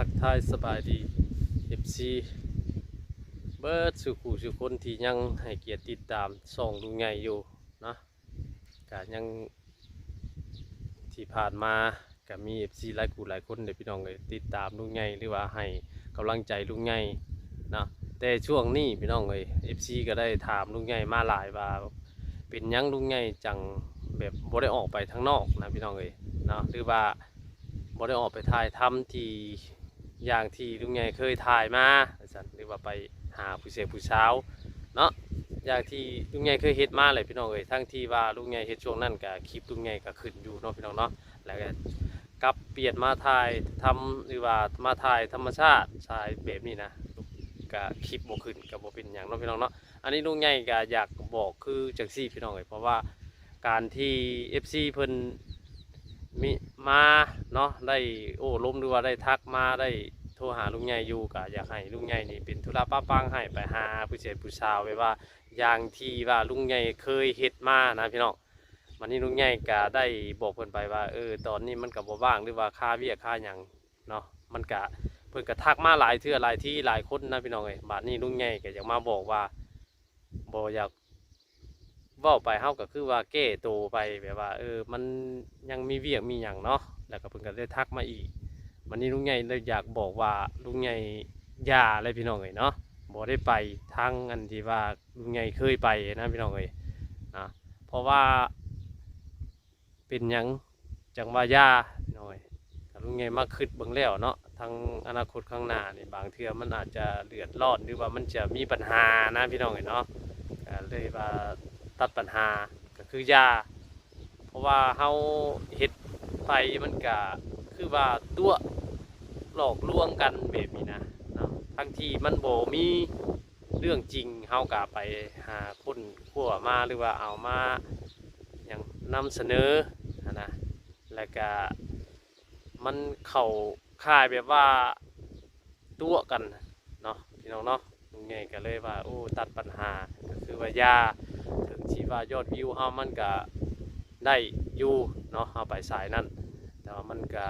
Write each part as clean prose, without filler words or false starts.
ทักทายสบายดี FC เบิร์ดสุขุสุคนที่ยังให้เกียรติติดตามส่องลุงใหญ่อยู่นะก็ยังที่ผ่านมาก็มี FC หลายหลายคนเดี๋ยวพี่น้องเลยติดตามลุงใหญ่หรือว่าให้กำลังใจลุงใหญ่นะแต่ช่วงนี้พี่น้องเลย FC ก็ได้ถามลุงใหญ่มาหลายว่าเป็นยังลุงใหญ่จังแบบบ่ได้ออกไปทางนอกนะพี่น้องเลยนะหรือว่าบ่ได้ออกไปถ่ายทำที่อย่างที่ลุงใหญ่เคยถ่ายมาหรือว่าไปหาผู้เสพผู้สาวเนาะอย่างที่ลุงใหญ่เคยเฮ็ดมาเลยพี่น้องเอ้ยทั้งที่ว่าลุงใหญ่เฮ็ดช่วงนั้นก็คลิปลุงใหญ่ก็ขึ้นอยู่เนาะพี่น้องเนาะแล้วก็กลับเปลี่ยนมาถ่ายทำหรือว่ามาถ่ายธรรมชาติถ่ายแบบนี้นะก็คลิปบ่ขึ้นก็บ่เป็นหยังเนาะพี่น้องเนาะอันนี้ลุงใหญ่ก็อยากบอกคือจังซี่พี่น้องเอ้ยเพราะว่าการที่ FC เพิ่นมีมาเนาะได้โอ้ล้มหรือว่าได้ทักมาได้โทรหาลุงใหญ่อยู่ก็อยากให้ลุงใหญ่นี่เป็นธุระป้าปังให้ไปหาผู้เสียผู้สาวไว้ว่าอย่างที่ว่าลุงใหญ่เคยเฮ็ดมานะพี่น้องวันนี้ลุงใหญ่ก็ได้บอกเพิ่นไปว่าตอนนี้มันก็บ่ว่างหรือว่าค่าเบี้ยค่าหยังเนาะมันก็เพิ่นก็ทักมาหลายเทื่อหลายที่หลายคนนะพี่น้องเอ้ยบัดนี้ลุงใหญ่ก็อยากมาบอกว่าบ่อยากเว้าไปเฮาก็คือว่าแก้ตัวไปแบบว่ามันยังมีเวียกมีหยังเนาะแล้วก็เพิ่นก็ได้ทักมาอีกวันนี้ลุงใหญ่เลยอยากบอกว่าลุงใหญ่อย่าเลยพี่น้องเอ้ยเนาะบ่ได้ไปทางอันที่ว่าลุงใหญ่เคยไปนะพี่น้องเอ้ยเพราะว่าเป็นหยังจังว่าย่าหน่อยลุงใหญ่มาคิดเบิ่งแล้วเนาะทางอนาคตข้างหน้านี่บางเทื่อมันอาจจะเดือดร้อนหรือว่ามันจะมีปัญหานะพี่น้องเอ้ยเนาะเลยว่าตัดปัญหาก็คือยาเพราะว่าเฮาเฮ็ดไปมันก็คือว่าตัวหลอกลวงกันแบบนี้นะเนาะทั้งที่มันบ่มีเรื่องจริงเฮาก็ไปหาคนขั้วมาหรือว่าเอามาอย่างนำเสนอนะแล้วก็มันเข้าค่ายแบบว่าตัวกันเนาะพี่น้องเนาะลุงใหญ่ก็เลยว่าโอ้ตัดปัญหาก็คือว่ายาถึงที่ว่ายอดวิวเฮามันก็ได้อยู่เนาะเฮาไปสายนั่นแต่ว่ามันก็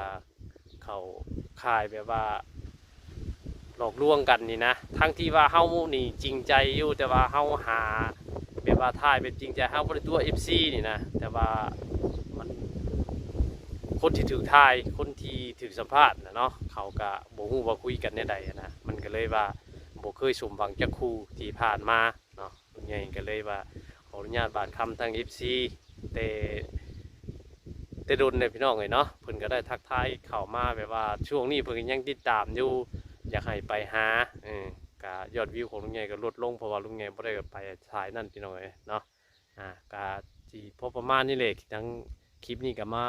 เข้าค่ายแบบว่าหลอกลวงกันนี่นะทั้งที่ว่าเฮานี่จริงใจอยู่แต่ว่าเฮาหาแบบว่าถ่ายเป็นจริงใจเฮาบ่ได้ตัว FC นี่นะแต่ว่ามันคนที่ถือถ่ายคนที่ถือสัมภาษณ์นะเนาะเขาก็บ่ฮู้ว่าคุยกันในใดนะมันก็เลยว่าบ่เคยสมหวังจักคู่ที่ผ่านมาเนาะลุงใหญ่ก็เลยว่าขออนุญาตบานคำทาง FC แต่โดนเนี่ยพี่น้องเลยเนาะเพิ่นก็ได้ทักทายเข้ามาแบบว่าช่วงนี้เพิ่นยังติดตามอยู่อยากให้ไปหากะยอดวิวของลุงใหญ่ก็ลดลงเพราะว่าลุงใหญ่บ่ได้ไปสายนั่นพี่น้องเลยเนาะกะที่พอประมาณนี้แหละทั้งคลิปนี้ก็มา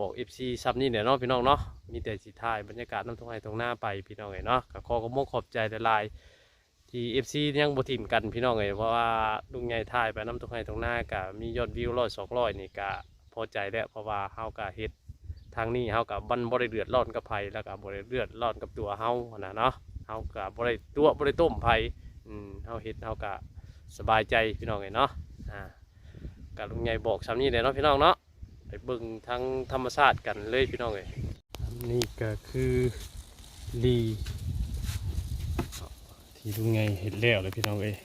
บอก FC ซับนี่เนี่ยเนาะพี่น้องเนาะมีแต่สิถ่ายบรรยากาศน้ำทุ่งไร่ทุ่งนาไปพี่น้องเลยเนาะก็ขอขอบใจหลายๆที่ FC ยังบ่ถิ่มกันพี่น้องเลยเพราะว่าลุงใหญ่ถ่ายไปน้ำทุ่งไร่ทุ่งนาก็มียอดวิว100-200นี่ก็พอใจแล้วเพราะว่าเฮาก็เฮ็ดทางนี้เฮาก็บ่ได้เดือดร้อนกับไผแล้วก็บ่ได้เดือดร้อนกับตัวเฮานะเนาะเฮาก็บ่ได้ต้มไผเฮาเฮ็ดเฮาก็สบายใจพี่น้องเนาะก็ลุงใหญ่บอกซ้ำนี้เลยเนาะพี่น้องเนาะไปเบิ่งทางธรรมชาติกันเลยพี่น้องเอ้ยนี่ก็คือลีที่ลุงใหญ่เฮ็ดแล้วเลยพี่น้องเอ้ย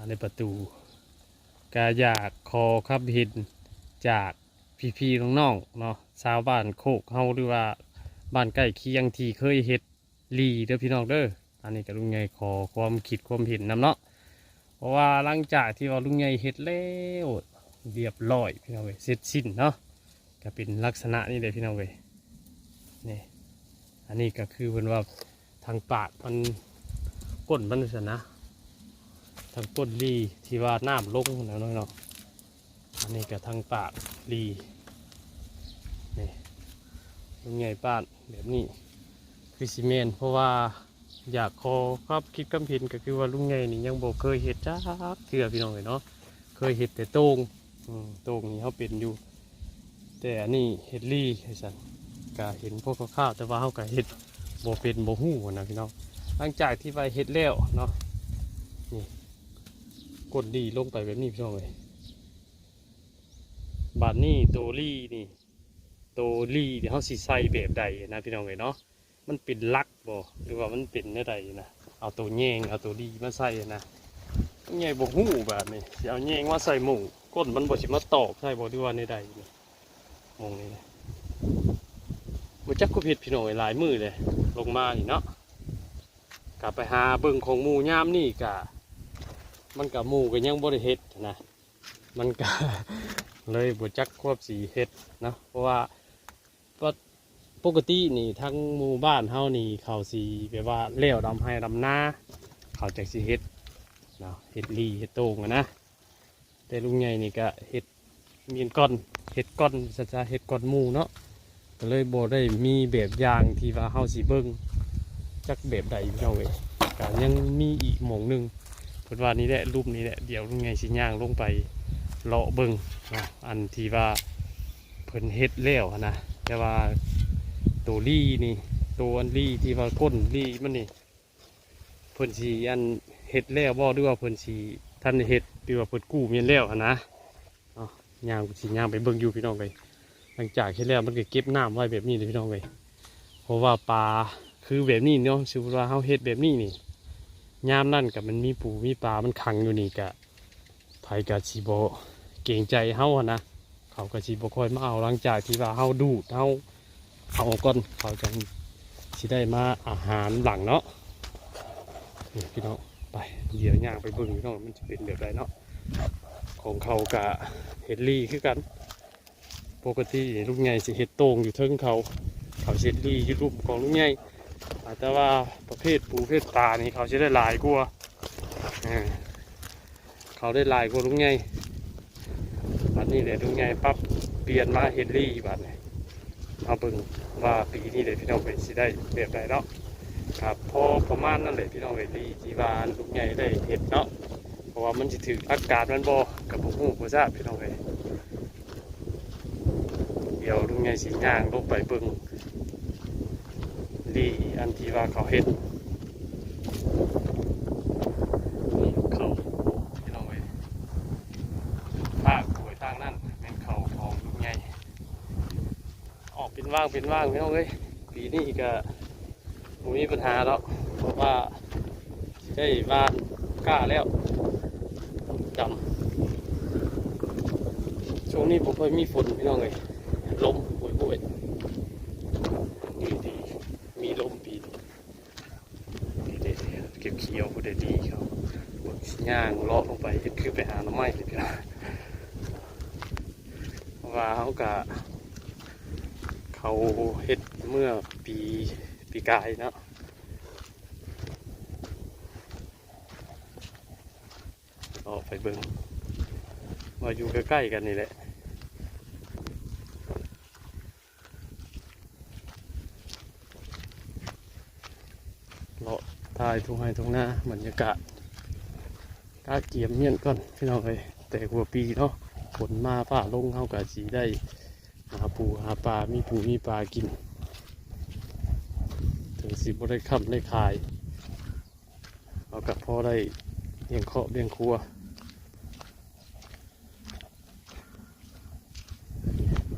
ในประตูก็อยากขอครับเห็นจากพี่ๆน้องๆเนาะชาวบ้านโคกเฮาหรือว่าบ้านใกล้เคียงที่เคยเฮ็ดลีเด้อพี่น้องเด้ออันนี้ก็ลุงใหญ่ขอความคิดความเห็นนำเนาะเพราะว่าหลังจากที่ว่าลุงใหญ่เฮ็ดแล้วเรียบร้อยพี่น้องเว้ยเสร็จสิ้นเนาะก็เป็นลักษณะนี้เลยพี่น้องเว้ยนี่อันนี้ก็คือเพิ่นว่าทางปากมันก้นมันซะนะทางก้นลีที่ว่าน้ำลงแล้วเนาะอันนี้ก็ทางปากลีนี่ลุงใหญ่บ้านแบบนี้คือซีเมนเพราะว่าอยากขอครับคิดกำพินก็คือว่าลุงใหญ่นี่ยังบอกเคยเห็ดจ้าเถื่อพี่น้องเลยเนาะเคยเห็ดแต่โต้งนี่เขาเป็นอยู่แต่อันนี้เห็ดลี่ไอ้สันก็เห็นพวกข้าวแต่ว่าเขาก็เห็ดโบเป็นโบหูนะพี่น้องหลังจากที่ไปเห็ดแล้วเนาะนี่กดดีลงไปแบบนี้พี่น้องเลยบาดนี้โตลี่นี่โตลี่เดี๋ยวเขาสีใส่แบบใดนะพี่น้องเลยเนาะ มันเป็นลักบ่หรือว่ามันเป็นอะไรนะเอาตัวแยงเอาตัวดีมาใส่นะใหญ่บ่หู้แบบนี้สิเอาแยงมาใส่หมูก้นมันบ่สิมาตอกใส่บ่ด้วยว่าในใดนี่มองนี่นะบ่จักกูผิดพี่น้อยหลายมือเลยลงมานี่เนาะกลับไปหาเบิ่งของหมู่ยามนี่กะมันกะหมู่ก็ยังบ่ได้เฮ็ดนะมันกะ เลยบ่จักควบสีเฮ็ดเนาะเพราะว่าปกตินี่ทั้งหมู่บ้านเฮานี่เขาสีแบบว่าเลี้ยวดำให้ดำนาเขาจักสิเฮ็ดเนาะเฮ็ดลีเฮ็ดโต่งอะนะแต่ลุงใหญ่นี่ก็เฮ็ดมีนก้อนเฮ็ดก้อนซะเฮ็ดก้อนหมู่เนาะก็เลยบ่ได้มีแบบอย่างที่ว่าเฮาสิเบิ่งจักแบบใดพี่น้องเอ้ยก็ยังมีอีกหม่องหนึงเพิ่นว่านี่แหละรูปนี้แหละเดี๋ยวลุงใหญ่สิย่างลงไปเลาะเบิ่งเนาะอันที่ว่าเพิ่นเฮ็ดแล้วนะแต่ว่าตัวลี่นี่ตัวอันลี่ที่ว่าก้นลี่มันนี่เพิ่นสิอันเฮ็ดแล้วบ่หรือว่าเพิ่นสิท่านเฮ็ดหรือว่าเพิ่นกู้เมียนแล้วนะเนาะย่างสิย่างไปเบิ่งอยู่พี่น้องเอ้ยหลังจากเฮ็ดแล้วมันก็เก็บน้ำไว้แบบนี้เลยพี่น้องเอ้ยเพราะว่าปลาคือแบบนี้เนาะสมมุติว่าเฮาเฮ็ดแบบนี้นี่ยามนั่นก็มันมีปูมีปลามันขังอยู่นี่ก็ไผก็สิบ่เกรงใจเฮาอะนะเขาก็สิบ่ค่อยมาเอาหลังจากที่ว่าเฮาดูดเฮาเอาก่อนเขาจะสิได้มาอาหารหลังเนาะนี่พี่น้องไปเดี๋ยวย่างไปเบิ่งพี่น้องมันจะเป็นแบบไรเนาะของเขากะเห็ดลี่คือกันปกติลูกใหญ่สิเห็ดโต่งอยู่เทิงเขาเห็ดลี่อยู่รูปของลูกใหญ่แต่ว่าประเภทปูประเภทปลานี่เขาจะได้หลายกว่าเขาได้หลายกว่าลูกใหญ่บัดนี้เลยลูกใหญ่ปั๊บเปลี่ยนมาเห็ดลี่บัดนี้เอาเบิ่งว่าปีนี้เลยพี่น้องไปสิได้แบบใดเนาะครับพอประมาณนั่นเลยพี่น้องเห็ดลี่ที่ว่าลูกใหญ่ได้เห็ดเนาะเพราะว่ามันจะถึงอากาศมันบ่กับพวกหูพวกซาพี่น้องเลยเดี๋ยวลุงใหญ่สีย่างลงไปเบิ่งลี่อันที่ว่าเขาเห็ดนี่เขาพี่น้องเลยภาคหวยทางนั่นเป็นเขาของลุงใหญ่ออกเป็นว่างพี่น้องเลยปีนี้ก็ไม่มีปัญหาแล้วเพราะว่าได้บ้านกล้าแล้วดำช่วงนี้ผมเคยมีฝนพี่น้องเลยลมป่วยดีมีลมปีดีเก็บเขียวพอดีเขาบดย่างเลาะลงไปคือไปหาหน่อไม้เลยพี่น้องว่าเขาเฮ็ดเมื่อปีกายเนาะออกไปเบิ่งมาอยู่ใกล้ๆกันนี่แหละเลาะทายทุ่งไร่ทุ่งนาบรรยากาศกาเกียมเมียนก่อนพี่น้องเลยแต่หัวปีเนาะฝนมาฟ้าลงเขากะสีได้หาปูหาปลามีปูมีปลากินถึงสิบ่ได้ค่ำได้ขายเอากับพ่อได้เลี้ยงครอบเลี้ยงครัว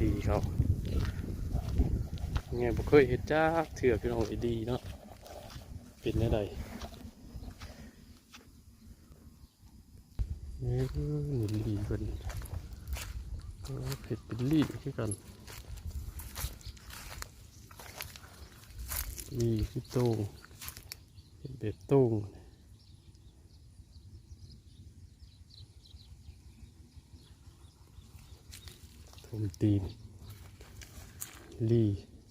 ดีเขาไงบ่เคยเห็นจ้าเถื่อพี่น้องดีเนาะเป็นได้ไดนี่ลีกันเผ็ดเป็นลีคือกันลีคือโต้งเป็นเบ็ดโต้งทมตีนลี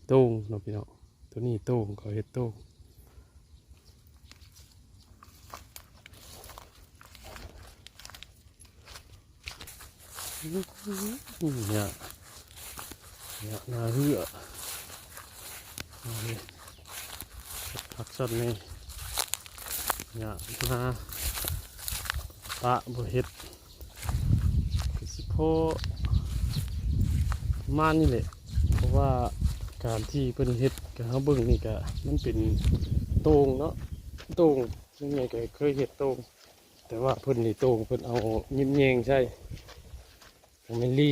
โต้งเนาะพี่น้องตัวนี้โต้งเขาเห็ดโต้งเนี่ยนาเหือผักสดนี่เนี่ยนาปะบเห็ดสิโพมานี่แหละเพราะว่าการที่เพิ่นเห็ดกับเขาเบิ่งนี่ก็มันเป็นโต่งเนาะโต่งยังไงก็เคยเห็ดโต่งแต่ว่าเพิ่นนี่โต่งเพิ่นเอายิ้มแยงใช่ผมไม่รี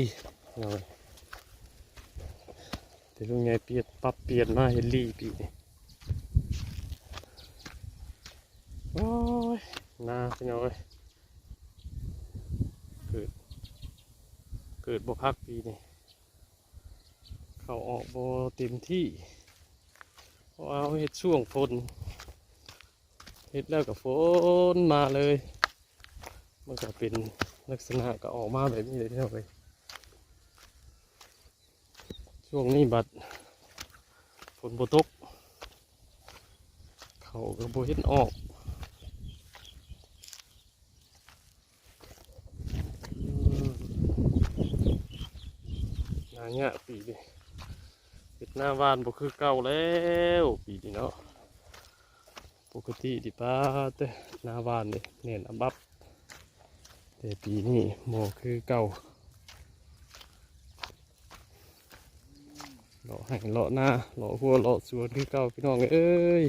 แต่ลุงไงเปลี่ยนมาเฮลลี่ปีนี่ โอ้ยนาพี่น้องเอ้ยเกิดบ่พักปีนี่เขาออกบ่เต็มที่เพราะเอาเฮ็ดช่วงฝนเฮ็ดแล้วกับฝนมาเลยมันก็เป็นลักษณะก็ออกมาแบบนี้เลยพี่น้องเอ้ยช่วงนี้บัดฝนบ่ตกเขาก็บ่เห็นออกนาเนี่ยปีนี้เฮ็ดหน้าบ้านบ่คือเก่าแล้วปีนี้เนาะปกติดิป้าแต่หน้าบ้านนี่เน้นอับับแต่ปีนี้บ่คือเก่าเลาะให้เลาะหน้าเลาะหัวเลาะสวนคือเก่าพี่น้องเอ้ย